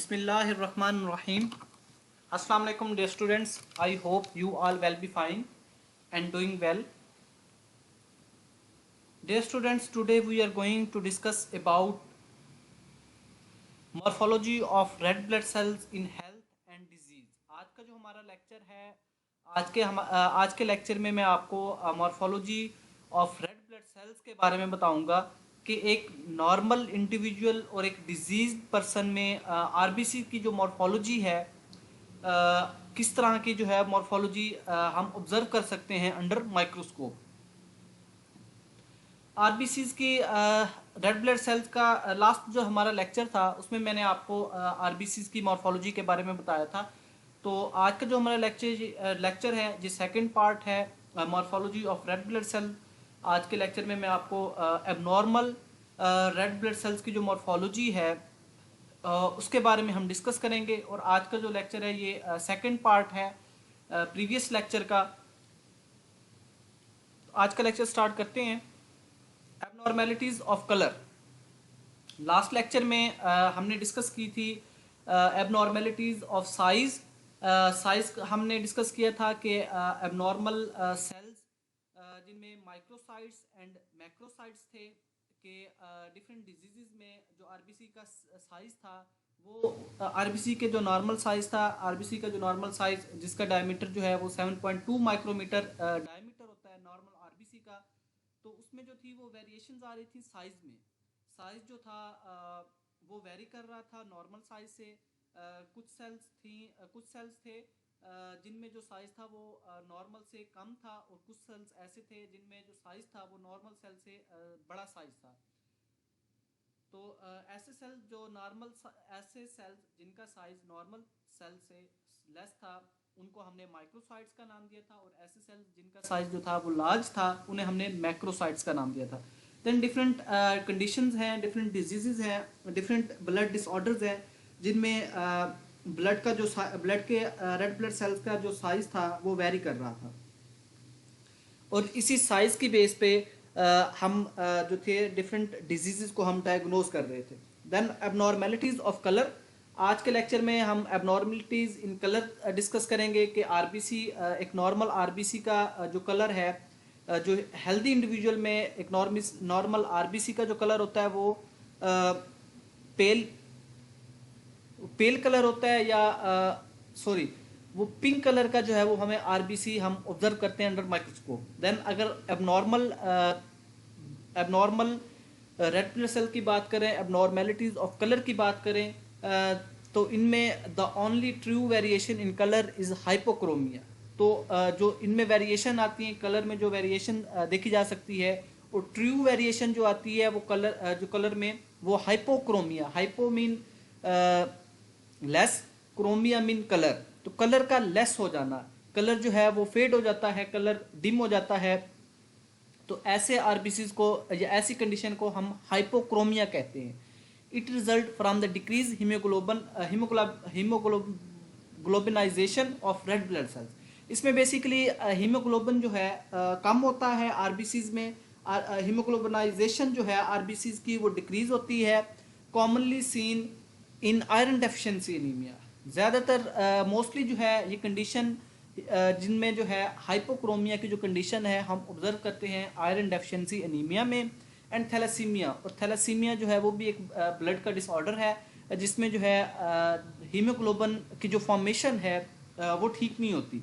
Bismillahirrahmanirrahim. Assalamu alaikum dear students. I hope you all will be fine and doing well. Dear students, today we are going to discuss about morphology of red blood cells in health and disease. आज का जो हमारा lecture है, आज के lecture में मैं आपको morphology of red blood sales के बारे में बताऊंगा कि एक नॉर्मल इंडिविजुअल और एक डिजीज पर्सन में आरबीसी की जो मॉर्फोलॉजी है, किस तरह की जो है मॉर्फोलॉजी हम ऑब्जर्व कर सकते हैं अंडर माइक्रोस्कोप। आरबीसीज की रेड ब्लड सेल्स का लास्ट जो हमारा लेक्चर था उसमें मैंने आपको आरबीसीज की मॉर्फोलॉजी के बारे में बताया था। तो आज का जो हमारा लेक्चर है, जो सेकंड पार्ट है morphology of red blood cell. आज के लेक्चर में मैं आपको एबनॉर्मल रेड ब्लड सेल्स की जो मॉर्फोलॉजी है उसके बारे में हम डिस्कस करेंगे। और आज का जो लेक्चर है ये सेकंड पार्ट है प्रीवियस लेक्चर का। आज का लेक्चर स्टार्ट करते हैं। Abnormalities of colour. Last lecture में हमने डिस्कस की थी एबनॉर्मेलिटीज ऑफ साइज। साइज हमने डिस्कस किया था कि एबनॉर्मल सेल्स जिनमें माइक्रोसाइट्स एंड मैक्रोसाइट्स थे कि डिफरेंट डिजीजेस में जो आरबीसी का साइज था वो आरबीसी के जो नॉर्मल साइज था, आरबीसी का जो नॉर्मल साइज जिसका डायमीटर जो है वो 7.2 माइक्रोमीटर डायमीटर होता है नॉर्मल आरबीसी का। तो उसमें जो थी वो वेरिएशंस आ रही थी साइज में। साइज जो था वो वेरी कर रहा था नॉर्मल साइज से। कुछ सेल्स थे जिनमें जो साइज था वो नॉर्मल से कम था, और कुछ सेल्स ऐसे थे जिनमें जो साइज था वो नॉर्मल सेल से बड़ा साइज था। तो ऐसे सेल्स जिनका साइज नॉर्मल सेल से लेस था उनको हमने माइक्रोसाइट्स का नाम दिया था, और ऐसे सेल्स जिनका साइज जो था वो लार्ज था उन्हें हमने मैक्रोसाइट्स का नाम दिया था। देन डिफरेंट कंडीशंस हैं, डिफरेंट डिजीजेस हैं, डिफरेंट ब्लड डिसऑर्डर्स हैं जिनमें ब्लड के रेड ब्लड सेल्स का जो साइज था वो वेरी कर रहा था, और इसी साइज की बेस पे हम जो थे डिफरेंट डिजीजेस को हम डायग्नोज कर रहे थे। Then abnormalities of colour. आज के लेक्चर में हम एबनॉर्मेलिटीज इन कलर डिस्कस करेंगे कि आरबीसी एक नॉर्मल आरबीसी का जो कलर है, जो हेल्दी इंडिविजुअल में एक नॉर्मल आरबीसी का जो कलर होता है वो पेल कलर होता है, या वो पिंक कलर का जो है वो हमें आरबीसी हम ऑब्जर्व करते हैं अंडर माइक्रोस्कोप। देन अगर एबनॉर्मल रेड ब्लड सेल की बात करें, एबनॉर्मेलिटीज ऑफ कलर की बात करें, तो इनमें the only true variation in colour is hypochromia. तो जो इनमें वेरिएशन आती है, कलर में जो वेरिएशन देखी जा सकती है, और ट्रू वेरिएशन जो आती है वो कलर में वो hypochromia. Hypo mean less, chromia mean colour. तो कलर का लेस हो जाना, कलर जो है वो फेड हो जाता है, कलर डिम हो जाता है। तो ऐसे आरबीसीज को या ऐसी कंडीशन को हम हाइपोक्रोमिया कहते हैं। It result from the decrease haemoglobinisation of red blood cells. इसमें बेसिकली हीमोग्लोबिन जो है कम होता है आरबीसीज में। हीमोग्लोबिनाइजेशन जो है आरबीसीज की वो डिक्रीज होती है। Commonly seen in iron deficiency anaemia. ज़्यादातर मोस्टली जो है ये कंडीशन जिनमें जो है हाइपोक्रोमिया की जो कंडीशन है हम ऑब्जर्व करते हैं आयरन डेफिशिएंसी एनीमिया में। एंड थैलेसीमिया, और थैलेसीमिया जो है वो भी एक ब्लड का डिसऑर्डर है जिसमें जो है हीमोग्लोबिन की जो फॉर्मेशन है वो ठीक नहीं होती।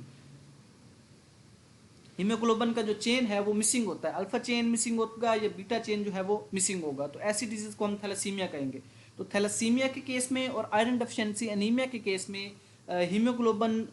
हीमोग्लोबिन का जो चेन है वो मिसिंग होता है, अल्फा चेन मिसिंग होगा या बीटा चेन जो है वो मिसिंग होगा। तो ऐसी डिजीज को हम थैलेसीमिया कहेंगे। तो थैलेसीमिया के केस में और आयरन डेफिशिएंसी एनीमिया के केस में हीमोग्लोबिन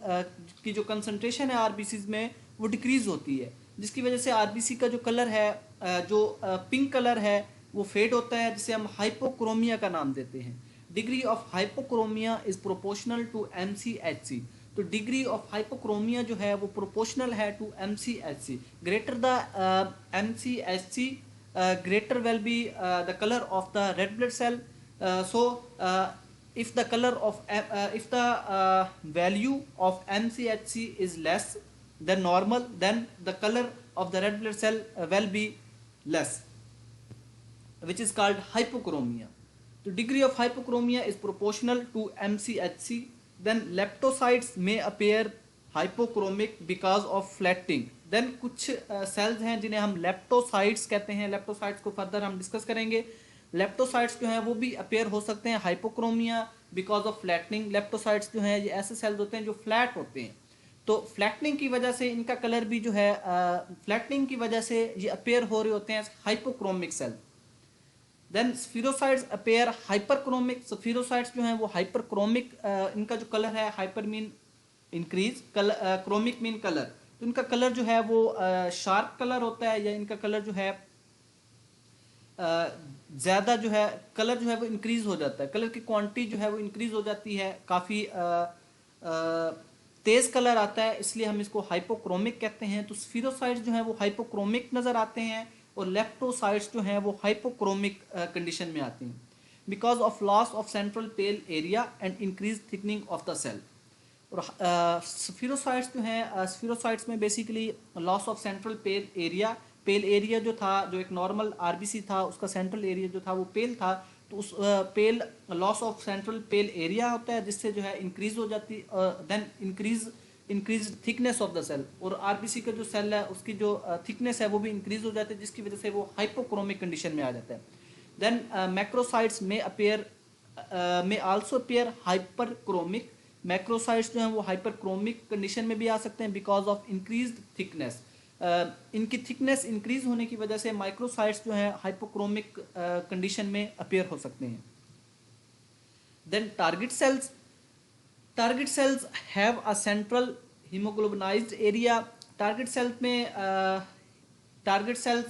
की जो कंसंट्रेशन है आरबीसीज में वो डिक्रीज होती है, जिसकी वजह से आरबीसी का जो कलर है जो पिंक कलर है वो फेड होता है, जिसे हम हाइपोक्रोमिया का नाम देते हैं। Degree of hypochromia is proportional to MCHC। तो डिग्री ऑफ हाइपोक्रोमिया जो है वो प्रोपोर्शनल है to MCHC। Greater the MCHC greater will be the color of the red blood cell. If the value of MCHC is less than normal, then the color of the red blood cell will be less, which is called hypochromia. तो degree of hypochromia is proportional to MCHC. Then leptocytes में appear hypochromic because of flatting. देन कुछ सेल्स हैं जिन्हें हम लेप्टोसाइट्स कहते हैं. लेप्टोसाइट्स को फर्दर हम डिस्कस करेंगे. लेप्टोसाइट्स जो हैं वो भी अपेयर हो सकते हैं हाइपोक्रोमिया बिकॉज ऑफ फ्लैटनिंग. लेप्टोसाइट्स जो हैं ये ऐसे सेल्स होते हैं जो फ्लैट होते हैं, तो फ्लैटनिंग की वजह से इनका कलर भी जो है फ्लैटनिंग की वजह से ये अपेयर हो रहे होते हैं hypochromic cell. Then spherocytes appear hyperchromic. Spherocytes जो हैं वो हाइपरक्रोमिक, इनका जो कलर है hyper mean increase, chromic mean colour, तो इनका कलर जो है वो शार्प कलर होता है, या इनका कलर जो है ज़्यादा जो है कलर जो है वो इंक्रीज हो जाता है, कलर की क्वांटिटी जो है वो इंक्रीज हो जाती है, काफ़ी तेज़ कलर आता है, इसलिए हम इसको हाइपोक्रोमिक कहते हैं. तो स्फीरोसाइट्स जो हैं वो हाइपोक्रोमिक नज़र आते हैं और लेप्टोसाइट्स जो हैं वो हाइपोक्रोमिक कंडीशन में आती हैं because of loss of central pale area and increase thickening of the cell. और स्फीरोसाइट्स जो हैं, स्फीरोसाइट्स में basically loss of central pale area जो था, जो एक नॉर्मल आरबीसी था उसका सेंट्रल एरिया जो था वो पेल था, तो उस pale loss of central pale area होता है जिससे जो है इंक्रीज हो जाती, then increase thickness of the cell. और आरबीसी का जो सेल है उसकी जो थिकनेस है वो भी इंक्रीज हो जाती है जिसकी वजह से वो हाइपोक्रोमिक कंडीशन में आ जाता है. देन मैक्रोसाइट्स में अपेयर में आल्सो अपेयर हाइपरक्रोमिक. मैक्रोसाइट्स जो हैं वो हाइपरक्रोमिक कंडीशन में भी आ सकते हैं बिकॉज ऑफ इंक्रीज्ड थिकनेस. इनकी थिकनेस इंक्रीज होने की वजह से माइक्रोसाइट्स जो हैं हाइपोक्रोमिक कंडीशन में अपेयर हो सकते हैं. Then target cells have a central haemoglobinised area. Target cells में टारगेट सेल्स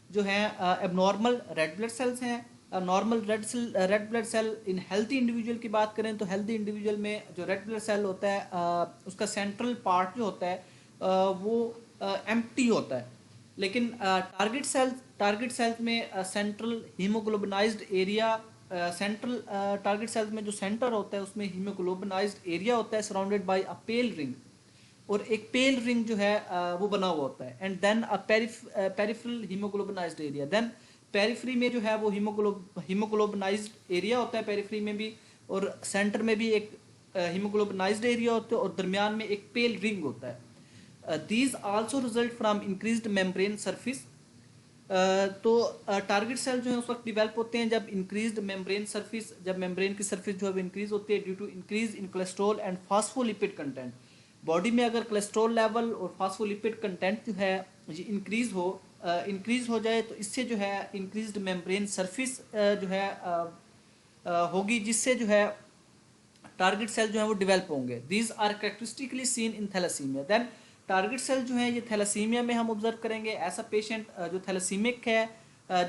जो हैं एबनॉर्मल रेड ब्लड सेल्स हैं. Normal red blood cell in healthy individual की बात करें तो हेल्थी इंडिविजुअल में जो रेड ब्लड सेल होता है उसका सेंट्रल पार्ट जो होता है वो एम्प्टी होता है. लेकिन टारगेट सेल्स में central haemoglobinised area, central target cells में जो सेंटर होता है उसमें हीमोग्लोबिनाइज्ड एरिया होता है surrounded by a pale ring, और एक पेल रिंग जो है वो बना हुआ होता है. And then a peripheral haemoglobinised area. Then periphery में जो है वो हीमोग्लोबिनाइज्ड एरिया होता है पेरिफ्री में भी, और सेंटर में भी एक हीमोग्लोबिनाइज्ड एरिया होता है, और दरमियान में एक पेल रिंग होता है. These also result from increased membrane surface. तो टारगेट सेल जो है उस वक्त डिवेल्प होते हैं जब इंक्रीज्ड मेम्ब्रेन सरफेस, जब मेम्ब्रेन की सरफेस जो है वो इंक्रीज होती है due to increase in cholesterol and phospholipid content. Body में अगर कोलेस्ट्रॉल लेवल और फास्फोलिपिड कंटेंट जो है ये इंक्रीज हो जाए तो इससे जो है इंक्रीज्ड मेम्ब्रेन सरफेस जो है होगी, जिससे जो है टारगेट सेल जो है वो डेवलप होंगे. These are characteristically seen in thalassaemia. Then target cell जो है ये थैलेसीमिया में हम ऑब्जर्व करेंगे. ऐसा पेशेंट जो थैलेसीमिक है,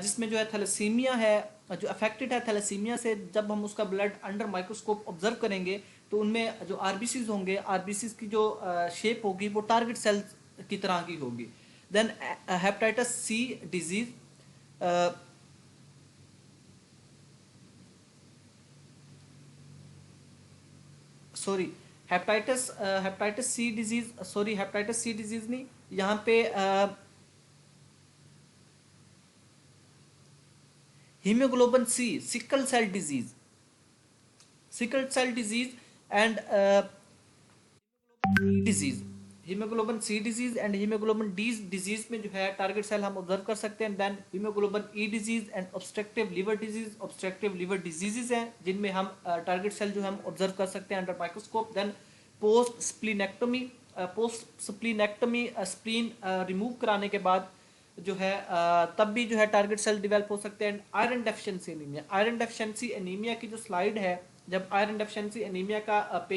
जिसमें जो है थैलेसीमिया है, जो अफेक्टेड है थैलेसीमिया से, जब हम उसका ब्लड अंडर माइक्रोस्कोप ऑब्जर्व करेंगे तो उनमें जो आरबीसीज होंगे, आरबीसीज की जो शेप होगी वो टारगेट सेल की तरह की होगी. Then hepatitis C disease. Hepatitis C disease नहीं, यहाँ पे haemoglobin C, sickle cell disease and disease. Haemoglobin C disease and haemoglobin D disease में जो है टारगेट सेल हम ऑब्जर्व कर सकते हैं. Then haemoglobin E disease and obstructive liver diseases हैं जिनमें हम टारगेट सेल जो हम ऑब्जर्व कर सकते हैं under microscope. Then post splenectomy spleen remove कराने के बाद जो है तब भी जो है टारगेट सेल डेवलप हो सकते हैं. आयरन डेफिशिएंसी एनीमिया की जो स्लाइड है, जब आयरन डेफिशिएंसी एनीमिया का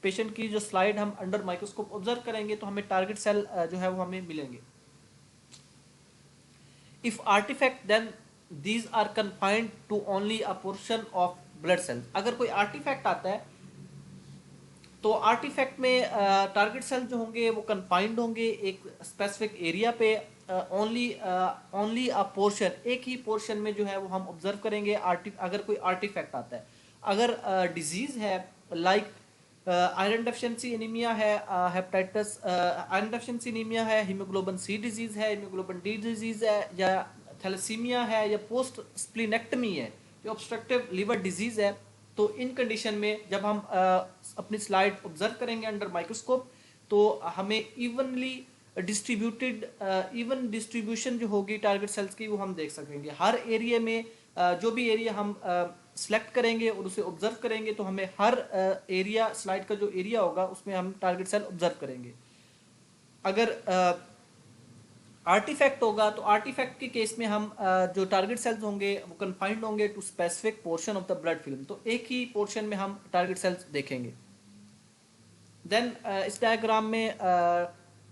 पेशेंट की जो स्लाइड हम अंडर माइक्रोस्कोप ऑब्जर्व करेंगे तो हमें टारगेट सेल जो है वो हमें मिलेंगे. If artefact then these are confined to only a portion of blood cells. अगर कोई आर्टिफैक्ट आता है तो आर्टिफैक्ट में टारगेट सेल जो होंगे वो कन्फाइंड होंगे एक स्पेसिफिक एरिया पे. ओनली अ पोर्शन, एक ही पोर्शन में जो है वो हम ऑब्जर्व करेंगे अगर कोई आर्टिफैक्ट आता है. अगर डिजीज है लाइक आयरन डेफिशिएंसी एनीमिया है, हेपेटाइटिस आयरन डेफिशिएंसी एनीमिया है, हीमोग्लोबिन सी डिजीज है, हीमोग्लोबिन डी डिजीज है, या थैलेसीमिया है, या पोस्ट स्प्लीनेक्टमी है, जो ऑब्स्ट्रक्टिव लिवर डिजीज़ है, तो इन कंडीशन में जब हम अपनी स्लाइड ऑब्जर्व करेंगे अंडर माइक्रोस्कोप, तो हमें इवन डिस्ट्रीब्यूशन जो होगी टारगेट सेल्स की वो हम देख सकेंगे। हर एरिया में जो भी एरिया हम सेलेक्ट करेंगे और उसे ऑब्जर्व करेंगे, तो हमें हर एरिया, स्लाइड का जो एरिया होगा उसमें हम टारगेट सेल ऑब्जर्व करेंगे। अगर आर्टिफैक्ट होगा तो आर्टिफैक्ट के केस में हम जो टारगेट सेल्स होंगे वो कन्फाइंड होंगे to specific portion of the blood film, तो एक ही पोर्शन में हम टारगेट सेल्स देखेंगे। देन इस डायग्राम में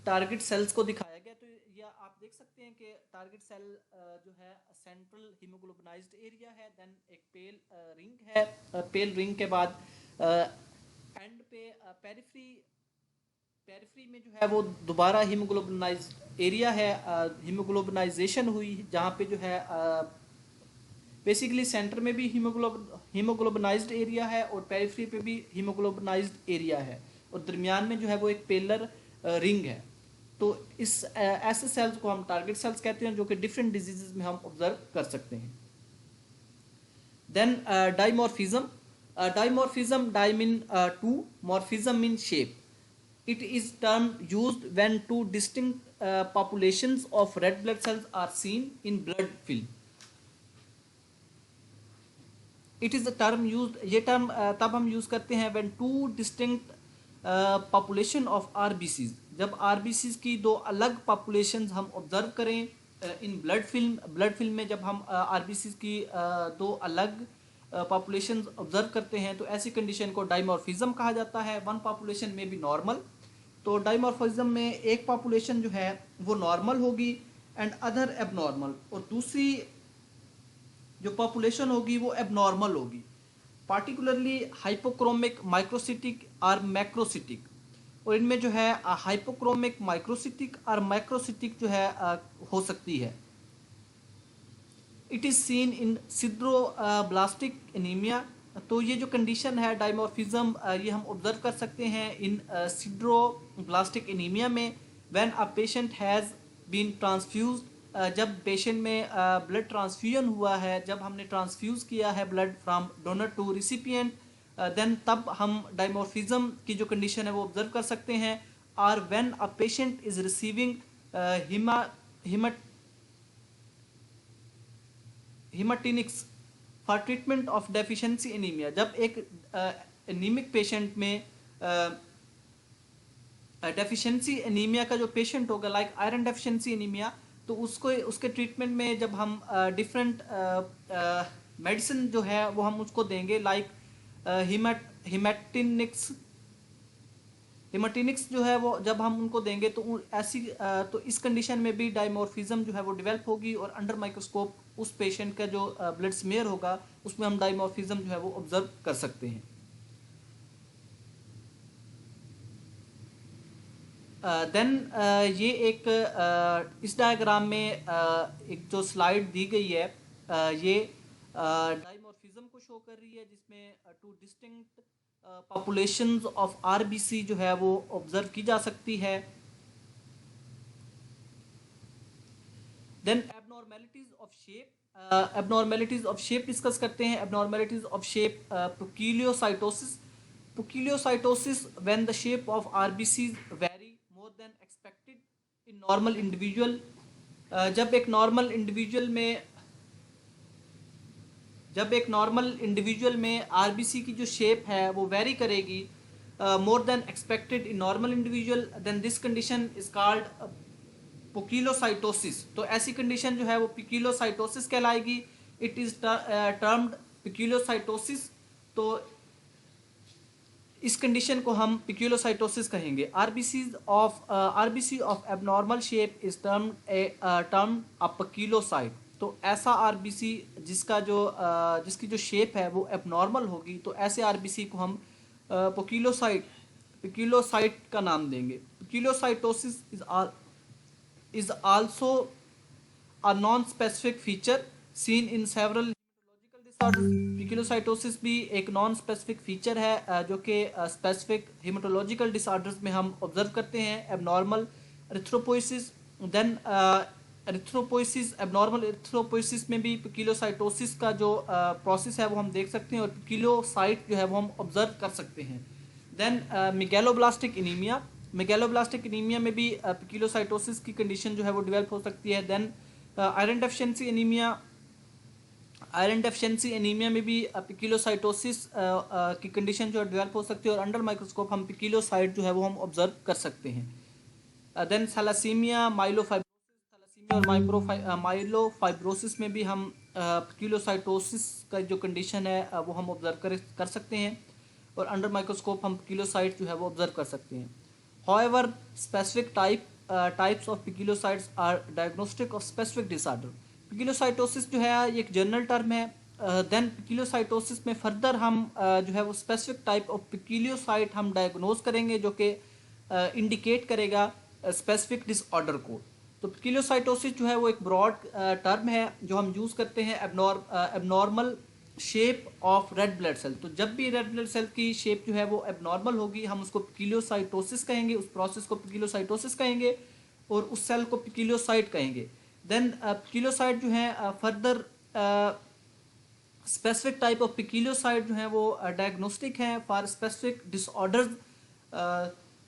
टारगेट सेल्स को दिखाया गया, तो यह आप देख सकते हैं कि टारगेट सेल जो है सेंट्रल हीमोग्लोबिनाइज्ड एरिया है, देन एक पेल रिंग है, पेल रिंग के बाद एंड पे पेरिफेरी में जो है वो दोबारा हीमोग्लोबिनाइज्ड एरिया है, हीमोग्लोबिनाइजेशन हुई जहाँ पे जो है बेसिकली सेंटर में भी हीमोग्लोबिनाइज्ड एरिया है और पेरिफेरी पे भी हीमोग्लोबिनाइज्ड एरिया है, और दरमियान में जो है वो एक पेलर रिंग है। तो इस ऐसे सेल्स को हम टारगेट सेल्स कहते हैं, जो कि डिफरेंट डिजीजेस में हम ऑब्जर्व कर सकते हैं। Then dimorphism, di mean two, morphism mean shape. It is term used when two distinct populations of red blood cells are seen in blood film. It is the term used, ये term तब हम use करते हैं when two distinct population of RBCs, जब RBCs की दो अलग populations हम observe करें in blood film में जब हम RBCs की दो अलग populations observe करते हैं, तो ऐसी condition को dimorphism कहा जाता है। One population में भी normal, तो डाइमॉर्फिज्म में एक पॉपुलेशन जो है वो नॉर्मल होगी एंड अदर एबनॉर्मल, और दूसरी जो पॉपुलेशन होगी वो एबनॉर्मल होगी, पार्टिकुलरली हाइपोक्रोमिक, माइक्रोसिटिक और मैक्रोसिटिक। और इनमें जो है हाइपोक्रोमिक, माइक्रोसिटिक और मैक्रोसिटिक जो है हो सकती है। It is seen in sideroblastic anaemia, तो ये जो कंडीशन है डाइमॉर्फिज्म, ये हम ऑब्जर्व कर सकते हैं इन सिड्रोब्लास्टिक एनीमिया में, when a patient has been transfused, जब पेशेंट में ब्लड ट्रांसफ्यूजन हुआ है, जब हमने ट्रांसफ्यूज़ किया है blood from donor to recipient, then तब हम डाइमॉर्फिज्म की जो कंडीशन है वो ऑब्जर्व कर सकते हैं। और when a patient is receiving haematinics for treatment of deficiency anaemia, जब एक एनीमिक पेशेंट में डेफिशिएंसी एनीमिया का जो पेशेंट होगा, लाइक आयरन डेफिशिएंसी एनीमिया, तो उसको उसके ट्रीटमेंट में जब हम डिफरेंट मेडिसिन जो है वो हम उसको देंगे, लाइक हिमाटिनिक्स जो है वो जब हम उनको देंगे, तो ऐसी तो इस कंडीशन में भी डाइमॉर्फिज्म जो है वो डेवलप होगी, और अंडर माइक्रोस्कोप उस पेशेंट का जो ब्लड स्मेयर होगा उसमें हम डाइमॉर्फिज्म जो है वो ऑब्जर्व कर सकते हैं। देन ये एक इस डायग्राम में एक जो स्लाइड दी गई है, ये डाइमॉर्फिज्म को शो कर रही है, जिसमें two distinct populations of RBC जो है वो ऑब्जर्व की जा सकती है। Then abnormalities of shape discuss करते हैं। Abnormalities of shape, poikilocytosis when the shape of RBCs very more than expected in normal individual, जब एक नॉर्मल इंडिविजुअल में आरबीसी की जो शेप है वो वेरी करेगी more than expected in normal individual, then this condition is called poikilocytosis. तो ऐसी कंडीशन जो है वो पुकीलोसाइटोसिस कहलाएगी। इट इज टर्म्ड पुकीलोसाइटोसिस, तो इस कंडीशन को हम पुकीलोसाइटोसिस कहेंगे। RBC of abnormal shape is termed a poikilocyte. तो ऐसा आरबीसी जिसकी जो शेप है वो एबनॉर्मल होगी, तो ऐसे आरबीसी को हम पुकीलोसाइट का नाम देंगे। पुकीलोसाइटोसिस is also a non-specific feature seen in several hematological disorders. पिक्यूलोसाइटोसिस भी एक नॉन स्पेसिफिक फीचर है जो कि स्पेसिफिक हेमाटोलॉजिकल डिसऑर्डर्स में हम ऑब्जर्व करते हैं। Abnormal erythropoiesis, then erythropoiesis, abnormal erythropoiesis में भी पिकीलोसाइटोसिस का जो प्रोसेस है वो हम देख सकते हैं और पिकीलोसाइट जो है वो हम ऑब्जर्व कर सकते हैं। Then megaloblastic anaemia, megaloblastic anaemia में भी पिकीलोसाइटोसिस की कंडीशन जो है वो डेवलप हो सकती है। Then iron deficiency anaemia, iron deficiency anaemia में भी पिकीलोसाइटोसिस की कंडीशन जो है डेवलप हो सकती है और अंडर माइक्रोस्कोप हम पिकीलोसाइट जो है वो हम ऑब्जर्व कर सकते हैं। देन थैलासीमिया, माइलोफाइब्रोसिस, थैलासीमिया और माइलोफाइब्रोसिस में भी हम पिकीलोसाइटोसिस का जो कंडीशन है वो हम ऑब्जर्व कर सकते हैं और अंडर माइक्रोस्कोप हम पिकीलोसाइट जो है वो ऑब्जर्व कर सकते हैं। However specific types of poikilocytes are diagnostic of specific disorder. Poikilocytosis जो है ये एक जनरल टर्म है। देन पिकीलोसाइटोसिस में फर्दर हम जो है वो स्पेसिफिक टाइप ऑफ पिकीलोसाइट हम डायग्नोज करेंगे जो कि इंडिकेट करेगा स्पेसिफिक डिसऑर्डर को। तो पिकीलोसाइटोसिस जो है वो एक ब्रॉड टर्म है जो हम यूज़ करते हैं abnormal shape of red blood cell. तो जब भी रेड ब्लड सेल की शेप जो है वो एबनॉर्मल होगी हम उसको पिकीलोसाइटोसिस कहेंगे, उस प्रोसेस को पिकीलोसाइटोसिस कहेंगे और उस सेल को पिकीलोसाइट कहेंगे। देन पिकीलोसाइट जो है further specific type of poikilocyte जो है वो डायग्नोस्टिक है for specific disorders.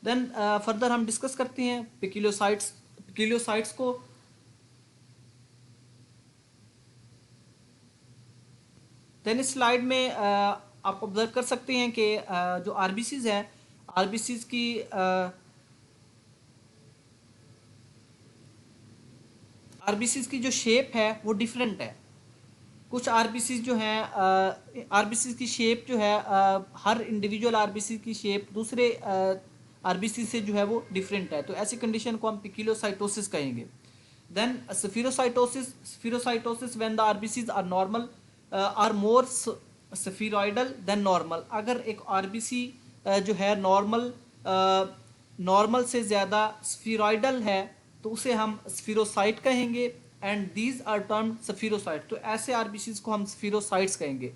Then further हम डिस्कस करते हैं पिकीलोसाइट्स को। देन इस स्लाइड में आप ऑब्जर्व कर सकते हैं कि जो आरबीसीज हैं, आरबीसीज की आरबीसीज की जो शेप है वो डिफरेंट है। कुछ आरबीसीज जो हैं आरबीसीज की शेप जो है हर इंडिविजुअल आरबीसी की शेप दूसरे आरबीसी से जो है वो डिफरेंट है। तो ऐसी कंडीशन को हम पिकीलोसाइटोसिस कहेंगे। Then spherocytosis when the RBCs are normal are more spheroidal than normal. अगर एक आरबीसी जो है नॉर्मल से ज़्यादा स्फीरॉइडल है तो उसे हम स्फीरोसाइट कहेंगे एंड दीज आर टर्म्ड स्फीरोसाइट। तो ऐसे आरबीसीज को हम स्फीरोसाइट्स कहेंगे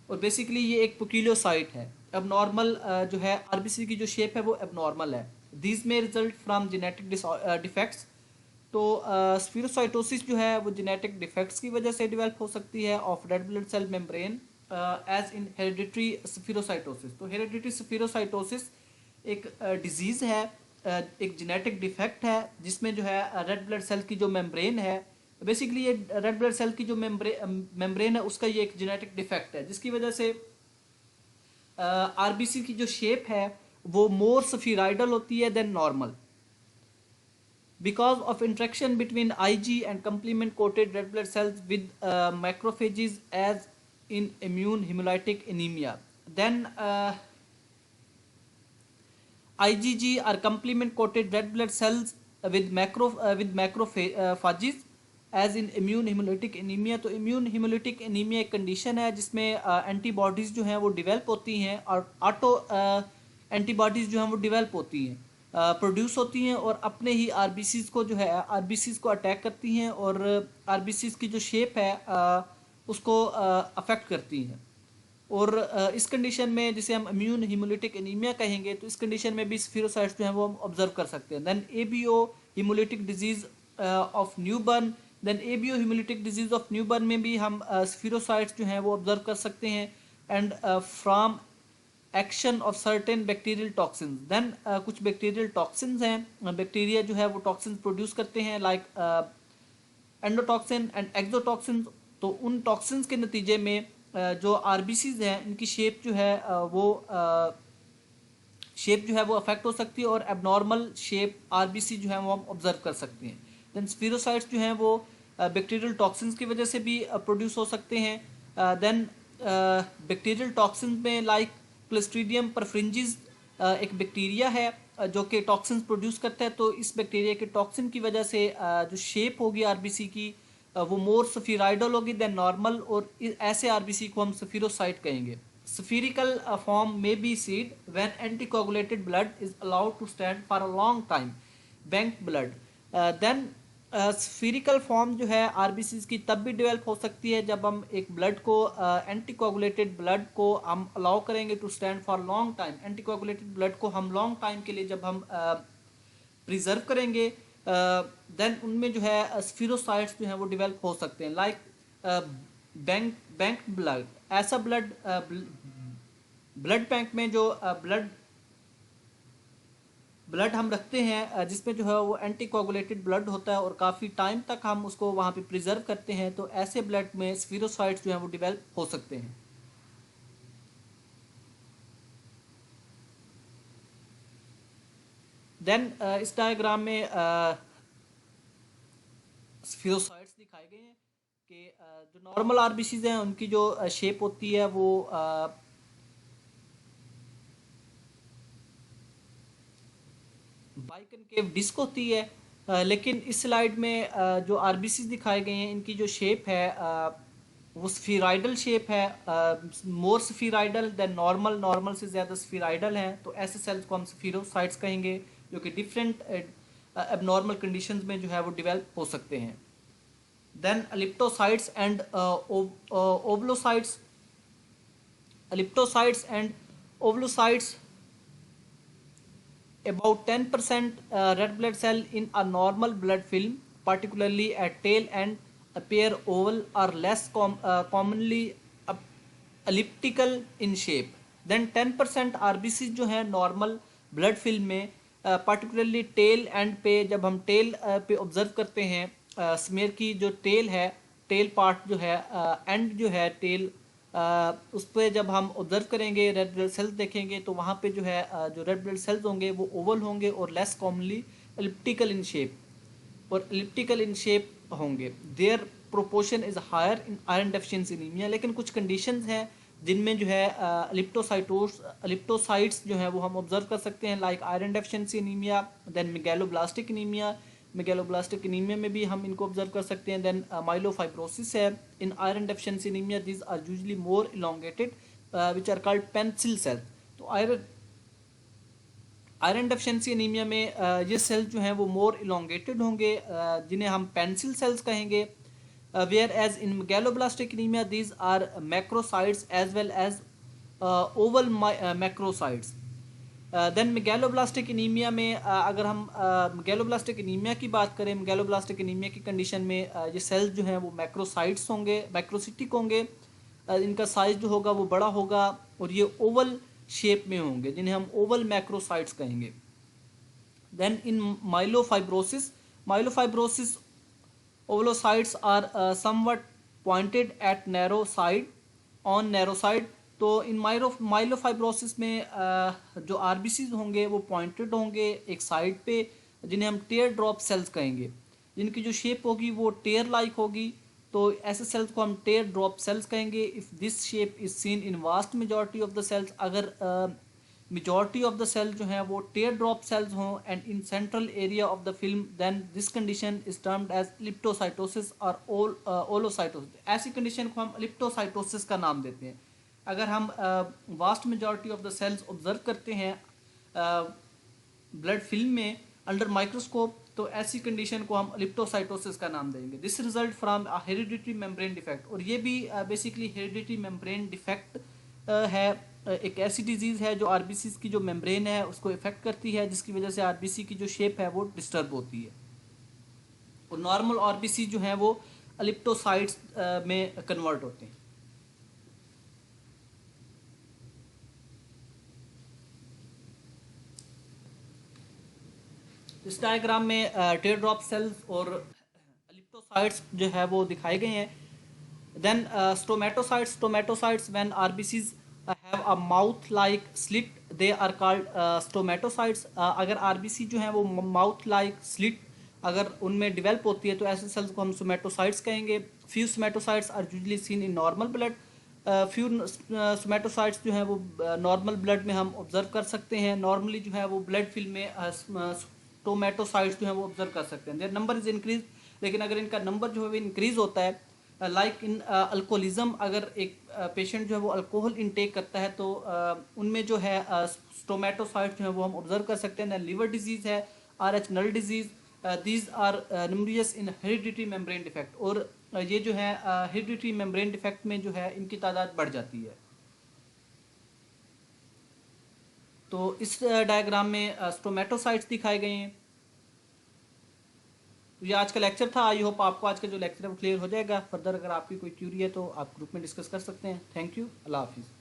और बेसिकली ये एक पिकीलोसाइट है। अब नॉर्मल जो है आरबीसी की जो शेप है वो एबनॉर्मल है। दीज में रिजल्ट फ्रॉम जेनेटिक डिफेक्ट्स। तो स्फीरोसाइटोसिस जो है वो जेनेटिक डिफेक्ट्स की वजह से डेवलप हो सकती है of red blood cell membrane as in hereditary spherocytosis. तो हेरिडिटरी स्फीरोसाइटोसिस एक डिजीज़ है, एक जेनेटिक डिफेक्ट है जिसमें जो है रेड ब्लड सेल की जो मेम्ब्रेन है, बेसिकली ये रेड ब्लड सेल की जो मेम्ब्रेन है उसका ये एक जेनेटिक डिफेक्ट है जिसकी वजह से आरबीसी की जो शेप है वो मोर स्फीरॉइडल होती है than normal because of interaction between Ig and complement coated red blood cells with macrophages as in immune hemolytic anemia. Then IgG are complement coated red blood cells with macrophages as in immune haemolytic anaemia. तो immune haemolytic anaemia एक condition है जिसमें antibodies जो हैं वो develop होती हैं और ऑटो एंटीबॉडीज़ जो हैं वो डेवलप होती हैं, प्रोड्यूस होती हैं और अपने ही आरबीसीज़ को जो है आरबीसीज़ को अटैक करती हैं और आरबीसीज़ की जो शेप है उसको अफेक्ट करती हैं। और इस कंडीशन में जिसे हम इम्यून हेमोलिटिक एनीमिया कहेंगे तो इस कंडीशन में भी स्फीरोसाइट्स जो हैं वो हम ऑब्जर्व कर सकते हैं। Then ABO haemolytic disease of newborn, then ABO haemolytic disease of newborn में भी हम स्फीरोसाइट्स जो हैं वो ऑब्जर्व कर सकते हैं and from action of certain bacterial toxins. Then कुछ बैक्टीरियल टॉक्सिन्स हैं, बैक्टीरिया जो है वो टॉक्सिन्स प्रोड्यूस करते हैं लाइक एंडोटॉक्सिन एंड एक्सोटॉक्सिन। तो उन टॉक्सिन्स के नतीजे में जो आरबीसीज हैं इनकी शेप जो है वो अफेक्ट हो सकती है और एबनॉर्मल शेप आरबीसी जो है वो हम ऑब्जर्व कर सकते हैं। देन स्फीरोसाइट्स जो हैं वो बैक्टीरियल टॉक्सिन्स की वजह से भी प्रोड्यूस हो सकते हैं। देन बैक्टीरियल टॉक्सिन्स में लाइक क्लोस्ट्रीडियम परफ्रिंजिस एक बैक्टीरिया है जो कि टॉक्सिन्स प्रोड्यूस करता है। तो इस बैक्टीरिया के टॉक्सिन की वजह से जो शेप होगी आरबीसी की वो मोर स्फीरॉइडल होगी देन नॉर्मल और ऐसे आरबीसी को हम स्फीरोसाइट कहेंगे। Spherical form may be seen when anticoagulated blood is allowed to stand for a long time, bank blood. Then spherical form जो है RBCs की तब भी डेवलप हो सकती है जब हम एक ब्लड को एंटीकोagulated ब्लड को हम अलाउ करेंगे to stand for long time. Anticoagulated blood को हम लॉन्ग टाइम के लिए जब हम प्रिजर्व करेंगे देन उनमें जो है स्फीरोसाइट्स जो हैं वो डेवलप हो सकते हैं, लाइक बैंक बैंक ब्लड। ऐसा ब्लड ब्लड बैंक में जो ब्लड ब्लड हम रखते हैं जिसमें जो है वो एंटी कोगुलेटेड ब्लड होता है और काफ़ी टाइम तक हम उसको वहाँ पे प्रिजर्व करते हैं, तो ऐसे ब्लड में स्फीरोसाइट्स जो हैं वो डेवलप हो सकते हैं। देन इस डायग्राम में स्फीरोसाइट्स दिखाए गए हैं कि जो नॉर्मल आरबीसीज हैं उनकी जो शेप होती है वो बाइकनकेव डिस्क होती है। लेकिन इस स्लाइड में जो आरबीसीज दिखाए गए हैं इनकी जो शेप है वो स्फीराइडल शेप है, मोर स्फीराइडल देन नॉर्मल, नॉर्मल से ज़्यादा स्फीराइडल है। तो ऐसे सेल्स को हम स्फीरोसाइट्स कहेंगे जो कि डिफरेंट एबनॉर्मल कंडीशंस में जो है वो डेवलप हो सकते हैं। Then elliptocytes and ovalocytes. Elliptocytes and ovalocytes, about 10% red blood cell in a normal blood film, particularly at tail end, appear oval or less commonly elliptical in shape. Then 10% RBC जो है normal blood film में particularly tell and पे, जब हम tell पे observe करते हैं smear की जो टेल है, टेल पार्ट जो है एंड जो है टेल उस पर जब हम ऑब्जर्व करेंगे रेड ब्लड सेल्स देखेंगे तो वहाँ पे जो है जो रेड ब्लड सेल्स होंगे वो ओवल होंगे और less commonly elliptical in shape, और एलिप्टिकल इन शेप होंगे। Their proportion is higher in iron deficiency anaemia. लेकिन कुछ कंडीशंस हैं जिनमें जो है एलिप्टोसाइट्स जो है वो हम ऑब्जर्व कर सकते हैं, like iron deficiency anaemia, then megaloblastic anaemia. Megaloblastic anaemia में भी हम इनको ऑब्जर्व कर सकते हैं। देन माइलोफाइब्रोसिस है। In iron deficiency anaemia these are usually more elongated which are called pencil cell. तो आयरन डेफिशिएंसी एनीमिया में ये सेल्स जो हैं वो मोर इलोंगेटेड होंगे जिन्हें हम पेंसिल सेल्स कहेंगे। Whereas in megaloblastic anaemia these are macrocytes as well as oval macrocytes. Then megaloblastic anaemia में अगर हम मेगैलोब्लास्टिक एनीमिया की बात करें, मेगैलोब्लास्टिक एनीमिया की कंडीशन में ये सेल्स जो हैं वो मैक्रोसाइट्स होंगे, मैक्रोसिटिक होंगे। इनका साइज जो होगा वो बड़ा होगा और ये ओवल शेप में होंगे जिन्हें हम ओवल मैक्रोसाइट्स कहेंगे। Then in myelofibrosis, myelofibrosis ovalocytes are somewhat pointed at narrow side, on narrow side. तो इन माइलोफाइब्रोसिस में जो आरबीसीज होंगे वो पॉइंटेड होंगे एक साइड पे, जिन्हें हम टेयर ड्रॉप सेल्स कहेंगे, जिनकी जो शेप होगी वो टेयर लाइक होगी। तो ऐसे सेल्स को हम टेयर ड्रॉप सेल्स कहेंगे। If this shape is seen in vast majority of the cells, अगर मेजॉरिटी ऑफ द सेल जो है वो टेयर ड्रॉप सेल्स हों and in central area of the film, then this condition is termed as elliptocytosis और ovalocytosis. ऐसी condition को हम leptocytosis का नाम देते हैं। अगर हम vast majority of the cells observe करते हैं ब्लड फिल्म में अंडर माइक्रोस्कोप, तो ऐसी कंडीशन को हम लिप्टोसाइटोसिस का नाम देंगे। This result from hereditary membrane defect, और ये भी बेसिकली हेरिडिटरी मेम्ब्रेन डिफेक्ट है। एक ऐसी डिजीज़ है जो आरबीसी की जो मेम्ब्रेन है उसको इफेक्ट करती है, जिसकी वजह से आरबीसी की जो शेप है वो डिस्टर्ब होती है और नॉर्मल आरबीसी जो है वो अलिप्टोसाइट्स में कन्वर्ट होते हैं। इस डायग्राम में टेयर ड्रॉप सेल्स और अलिप्टोसाइट्स जो है वो दिखाए गए हैं। Then stomatocytes when RBCs have a mouth like slit they are called stomatocytes. अगर आरबीसी जो है वो माउथ लाइक स्लिट अगर उनमें डेवलप होती है तो ऐसे सेल्स को हम सोमेटोसाइट्स कहेंगे। Few stomatocytes are usually seen in normal blood. Few stomatocytes जो है वो नॉर्मल ब्लड में हम ऑब्जर्व कर सकते हैं। नॉर्मली जो है वो ब्लड फिल्म में स्टोमेटोसाइट्स जो है वो ऑब्जर्व कर सकते हैं। देयर नंबर इज इंक्रीज, लेकिन अगर इनका नंबर जो है वो इंक्रीज होता है, लाइक इन अल्कोहलिज्म, अगर एक पेशेंट जो है वो अल्कोहल इनटेक करता है तो उनमें जो है स्टोमेटोसाइट्स जो है वो हम ऑब्जर्व कर सकते हैं। लिवर डिजीज़ है, RH null disease, these are numerous in hereditary membrane defect, और ये जो है हेरिडिटरी मेम्ब्रेन डिफेक्ट में जो है इनकी तादाद बढ़ जाती है। तो इस डायग्राम में स्टोमेटोसाइट्स दिखाए गए हैं। तो ये आज का लेक्चर था। आई होप आपको आज का जो लेक्चर है वो क्लियर हो जाएगा। फर्दर अगर आपकी कोई क्यूरी है तो आप ग्रुप में डिस्कस कर सकते हैं। Thank you. अल्लाह हाफिज़।